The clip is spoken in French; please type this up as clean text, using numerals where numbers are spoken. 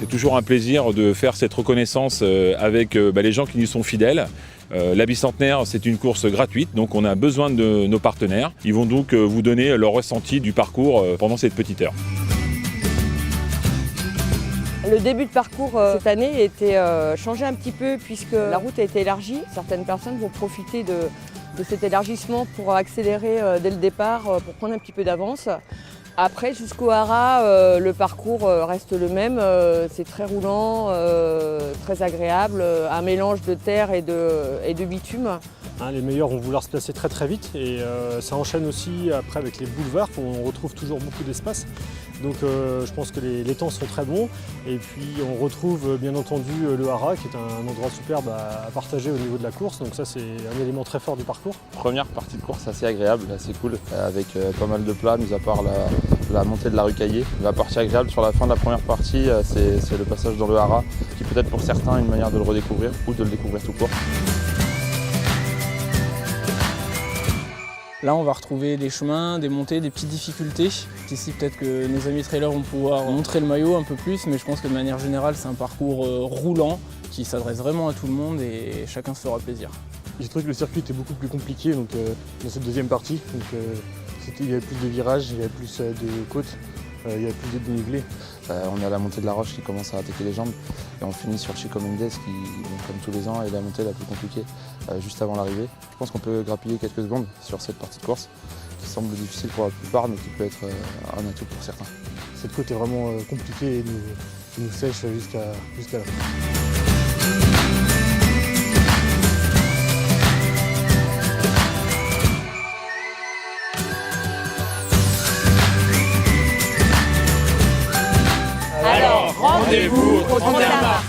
C'est toujours un plaisir de faire cette reconnaissance avec les gens qui nous sont fidèles. La bicentenaire, c'est une course gratuite, donc on a besoin de nos partenaires. Ils vont donc vous donner leur ressenti du parcours pendant cette petite heure. Le début de parcours cette année était changé un petit peu puisque la route a été élargie. Certaines personnes vont profiter de cet élargissement pour accélérer dès le départ, pour prendre un petit peu d'avance. Après, jusqu'au Haras, le parcours reste le même. C'est très roulant, très agréable, un mélange de terre et de bitume. Les meilleurs vont vouloir se placer très très vite et ça enchaîne aussi après avec les boulevards où on retrouve toujours beaucoup d'espace. Donc je pense que les temps sont très bons et puis on retrouve bien entendu le Haras qui est un endroit superbe à partager au niveau de la course. Donc ça c'est un élément très fort du parcours. Première partie de course assez agréable, assez cool, avec pas mal de plats, mis à part la montée de la rue Caillé. La partie agréable sur la fin de la première partie, c'est le passage dans le Haras, qui peut être pour certains une manière de le redécouvrir ou de le découvrir tout court. Là, on va retrouver des chemins, des montées, des petites difficultés. Ici, peut-être que nos amis trailers vont pouvoir montrer le maillot un peu plus, mais je pense que de manière générale, c'est un parcours roulant qui s'adresse vraiment à tout le monde et chacun se fera plaisir. J'ai trouvé que le circuit était beaucoup plus compliqué dans cette deuxième partie. Il y avait plus de virages, il y avait plus de côtes, il y avait plus de dénivelé. On est à la montée de la roche qui commence à attaquer les jambes et on finit sur Chico Mendes qui, comme tous les ans, est la montée la plus compliquée juste avant l'arrivée. Je pense qu'on peut grappiller quelques secondes sur cette partie de course qui semble difficile pour la plupart mais qui peut être un atout pour certains. Cette côte est vraiment compliquée et nous sèche jusqu'à la fin. Alors, rendez-vous au 31 mars.